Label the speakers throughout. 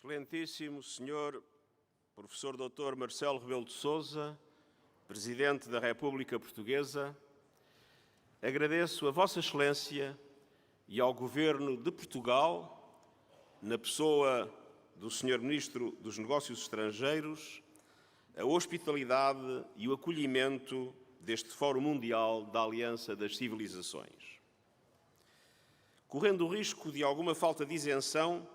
Speaker 1: Excelentíssimo Senhor Professor Dr. Marcelo Rebelo de Sousa, Presidente da República Portuguesa, agradeço a Vossa Excelência e ao Governo de Portugal, na pessoa do Sr. Ministro dos Negócios Estrangeiros, a hospitalidade e o acolhimento deste Fórum Mundial da Aliança das Civilizações. Correndo o risco de alguma falta de isenção,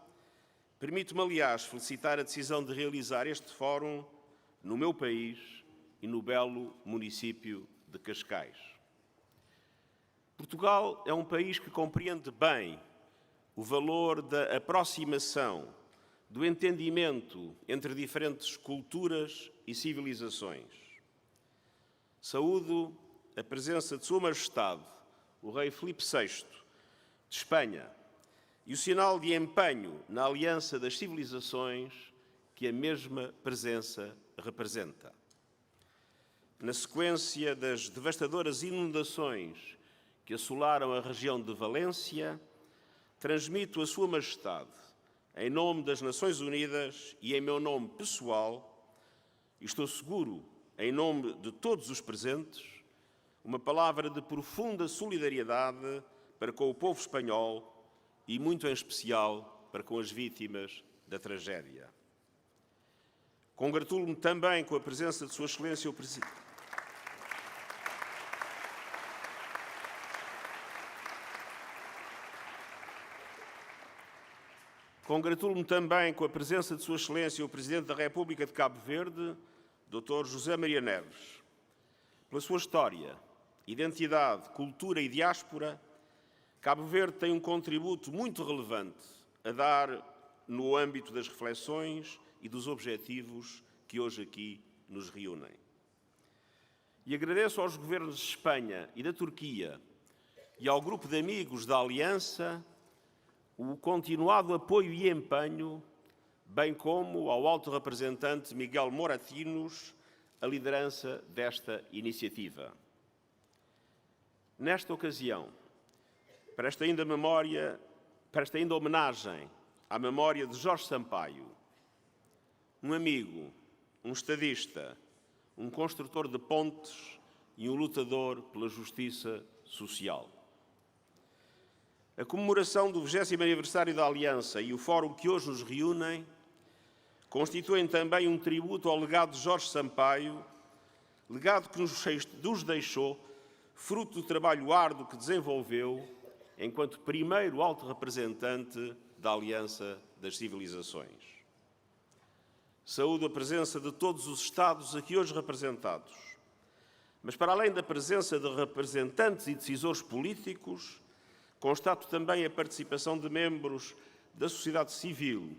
Speaker 1: permito-me, aliás, felicitar a decisão de realizar este fórum no meu país e no belo município de Cascais. Portugal é um país que compreende bem o valor da aproximação, do entendimento entre diferentes culturas e civilizações. Saúdo a presença de Sua Majestade, o Rei Filipe VI, de Espanha, e o sinal de empenho na Aliança das Civilizações que a mesma presença representa. Na sequência das devastadoras inundações que assolaram a região de Valência, transmito a Sua Majestade, em nome das Nações Unidas e em meu nome pessoal, e estou seguro, em nome de todos os presentes, uma palavra de profunda solidariedade para com o povo espanhol e, muito em especial, para com as vítimas da tragédia. Congratulo-me também com a presença de Sua Excelência o Presidente. Congratulo-me também com a presença de Sua Excelência o Presidente da República de Cabo Verde, Dr. José Maria Neves. Pela sua história, identidade, cultura e diáspora, Cabo Verde tem um contributo muito relevante a dar no âmbito das reflexões e dos objetivos que hoje aqui nos reúnem. E agradeço aos governos de Espanha e da Turquia e ao grupo de amigos da Aliança o continuado apoio e empenho, bem como ao alto representante Miguel Moratinos, a liderança desta iniciativa. Nesta ocasião, para esta ainda homenagem à memória de Jorge Sampaio, um amigo, um estadista, um construtor de pontes e um lutador pela justiça social. A comemoração do 20º aniversário da Aliança e o fórum que hoje nos reúnem constituem também um tributo ao legado de Jorge Sampaio, legado que nos deixou fruto do trabalho árduo que desenvolveu enquanto primeiro alto representante da Aliança das Civilizações. Saúdo a presença de todos os Estados aqui hoje representados, mas para além da presença de representantes e decisores políticos, constato também a participação de membros da sociedade civil,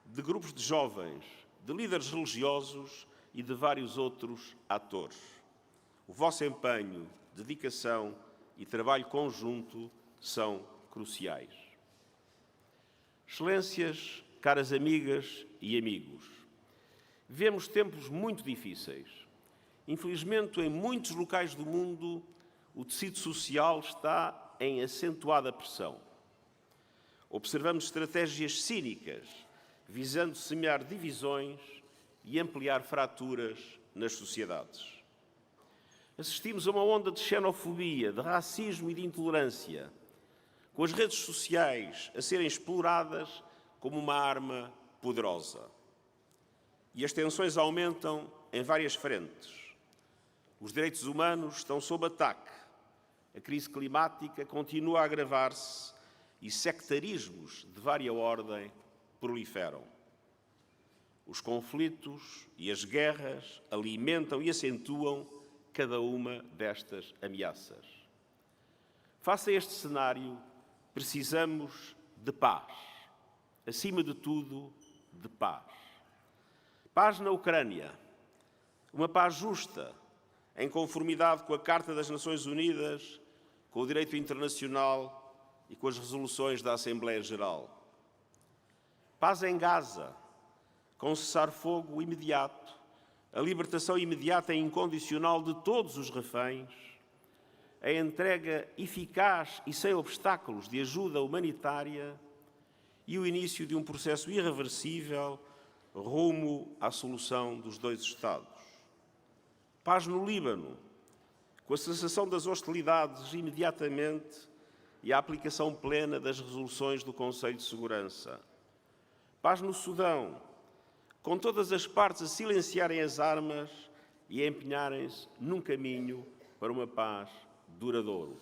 Speaker 1: de grupos de jovens, de líderes religiosos e de vários outros atores. O vosso empenho, dedicação e trabalho conjunto são cruciais. Excelências, caras amigas e amigos, vivemos tempos muito difíceis. Infelizmente, em muitos locais do mundo, o tecido social está em acentuada pressão. Observamos estratégias cínicas, visando semear divisões e ampliar fraturas nas sociedades. Assistimos a uma onda de xenofobia, de racismo e de intolerância, com as redes sociais a serem exploradas como uma arma poderosa. E as tensões aumentam em várias frentes. Os direitos humanos estão sob ataque, a crise climática continua a agravar-se e sectarismos de vária ordem proliferam. Os conflitos e as guerras alimentam e acentuam cada uma destas ameaças. Face a este cenário, precisamos de paz. Acima de tudo, de paz. Paz na Ucrânia. Uma paz justa, em conformidade com a Carta das Nações Unidas, com o direito internacional e com as resoluções da Assembleia Geral. Paz em Gaza, com cessar-fogo imediato, a libertação imediata e incondicional de todos os reféns, a entrega eficaz e sem obstáculos de ajuda humanitária e o início de um processo irreversível rumo à solução dos dois Estados. Paz no Líbano, com a cessação das hostilidades imediatamente e a aplicação plena das resoluções do Conselho de Segurança. Paz no Sudão, com todas as partes a silenciarem as armas e a empenharem-se num caminho para uma paz duradouro.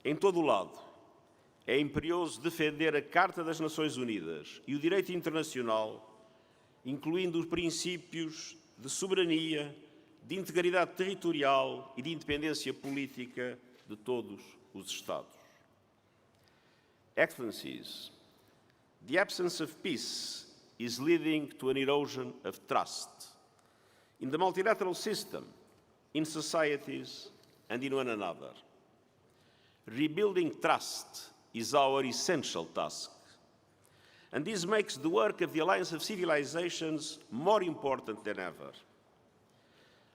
Speaker 1: Em todo o lado, é imperioso defender a Carta das Nações Unidas e o direito internacional, incluindo os princípios de soberania, de integridade territorial e de independência política de todos os Estados. Excellencies, the absence of peace is leading to an erosion of trust in the multilateral system, in societies and in one another. Rebuilding trust is our essential task, and this makes the work of the Alliance of Civilizations more important than ever.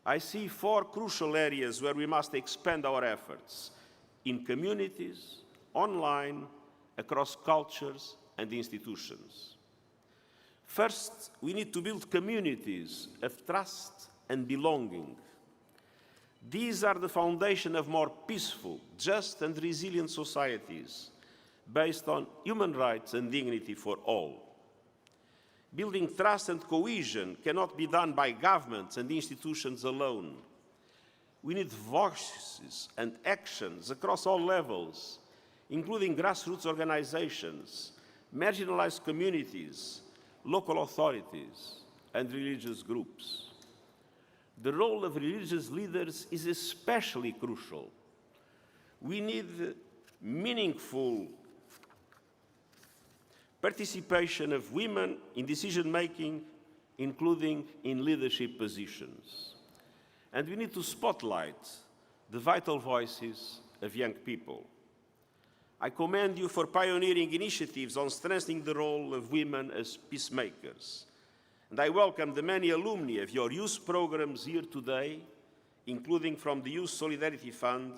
Speaker 1: I see 4 crucial areas where we must expand our efforts in communities, online, across cultures and institutions. First, we need to build communities of trust and belonging. These are the foundation of more peaceful, just and resilient societies based on human rights and dignity for all. Building trust and cohesion cannot be done by governments and institutions alone. We need voices and actions across all levels, including grassroots organizations, marginalized communities, local authorities, and religious groups. The role of religious leaders is especially crucial. We need meaningful participation of women in decision-making, including in leadership positions. And we need to spotlight the vital voices of young people. I commend you for pioneering initiatives on strengthening the role of women as peacemakers. And I welcome the many alumni of your youth programs here today, including from the Youth Solidarity Fund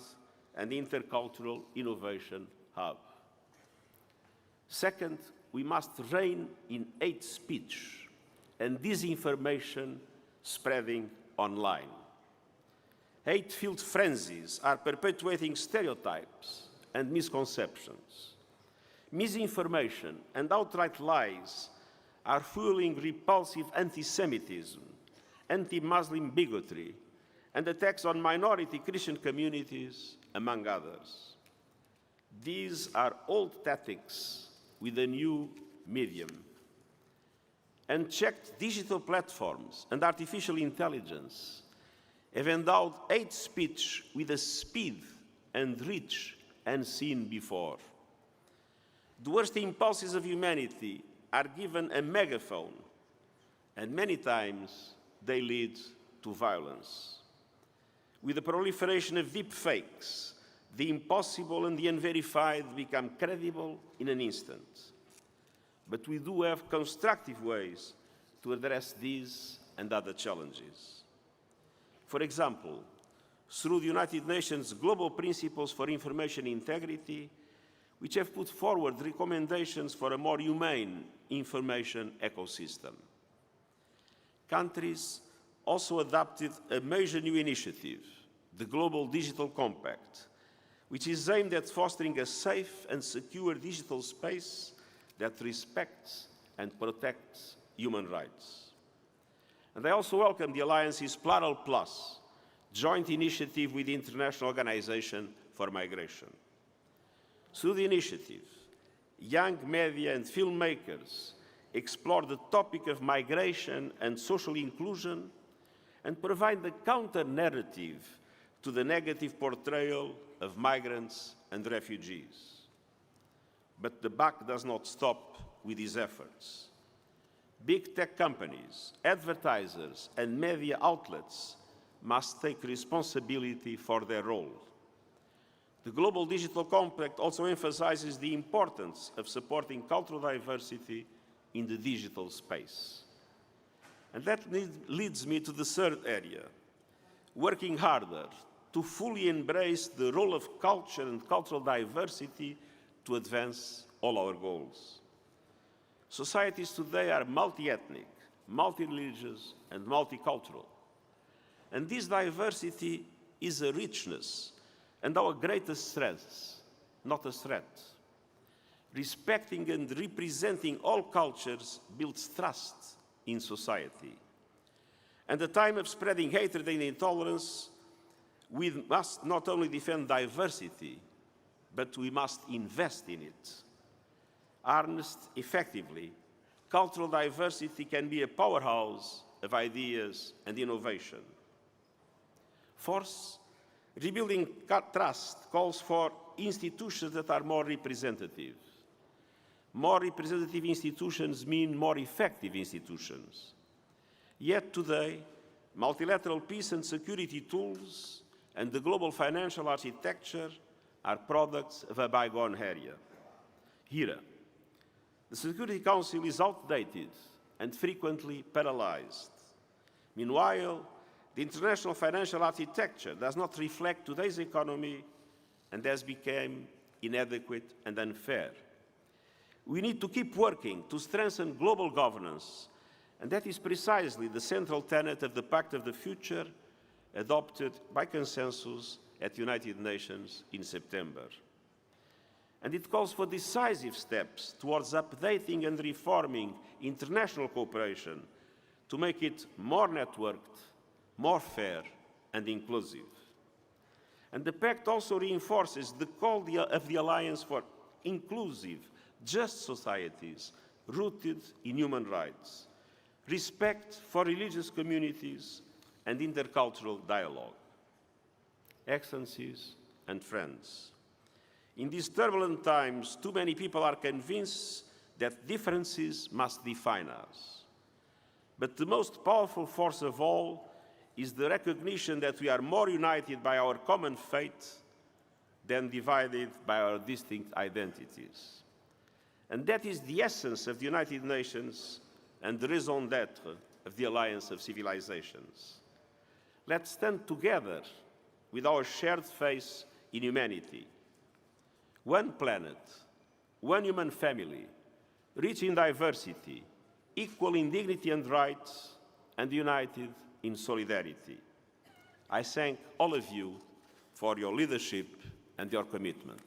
Speaker 1: and the Intercultural Innovation Hub. Second, we must rein in hate speech and disinformation spreading online. Hate-filled frenzies are perpetuating stereotypes and misconceptions. Misinformation and outright lies are fueling repulsive anti-Semitism, anti-Muslim bigotry, and attacks on minority Christian communities, among others. These are old tactics with a new medium. Unchecked digital platforms and artificial intelligence have endowed hate speech with a speed and reach unseen before. The worst impulses of humanity are given a megaphone, and many times they lead to violence. With the proliferation of deep fakes, the impossible and the unverified become credible in an instant. But we do have constructive ways to address these and other challenges. For example, through the United Nations Global Principles for Information Integrity, which have put forward recommendations for a more humane information ecosystem. Countries also adopted a major new initiative, the Global Digital Compact, which is aimed at fostering a safe and secure digital space that respects and protects human rights. And I also welcome the Alliance's Plural Plus, joint initiative with the International Organization for Migration. Through the initiative, young media and filmmakers explore the topic of migration and social inclusion and provide the counter-narrative to the negative portrayal of migrants and refugees. But the buck does not stop with these efforts. Big tech companies, advertisers, and media outlets must take responsibility for their role. The Global Digital Compact also emphasizes the importance of supporting cultural diversity in the digital space. And that leads me to the third area, working harder to fully embrace the role of culture and cultural diversity to advance all our goals. Societies today are multi-ethnic, multi-religious, and multicultural. And this diversity is a richness and our greatest strength, not a threat. Respecting and representing all cultures builds trust in society. And at a time of spreading hatred and intolerance, we must not only defend diversity, but we must invest in it. Harnessed effectively, cultural diversity can be a powerhouse of ideas and innovation. Fourth, rebuilding trust calls for institutions that are more representative. More representative institutions mean more effective institutions. Yet today, multilateral peace and security tools and the global financial architecture are products of a bygone era. The Security Council is outdated and frequently paralyzed. Meanwhile, the international financial architecture does not reflect today's economy and has become inadequate and unfair. We need to keep working to strengthen global governance, and that is precisely the central tenet of the Pact of the Future adopted by consensus at the United Nations in September. And it calls for decisive steps towards updating and reforming international cooperation to make it more networked, more fair and inclusive. And the Pact also reinforces the call of the Alliance for inclusive, just societies rooted in human rights, respect for religious communities, and intercultural dialogue. Excellencies and friends, in these turbulent times, too many people are convinced that differences must define us. But the most powerful force of all is the recognition that we are more united by our common fate than divided by our distinct identities. And that is the essence of the United Nations and the raison d'être of the Alliance of Civilizations. Let's stand together with our shared faith in humanity. One planet, one human family, rich in diversity, equal in dignity and rights, and united in solidarity. I thank all of you for your leadership and your commitment.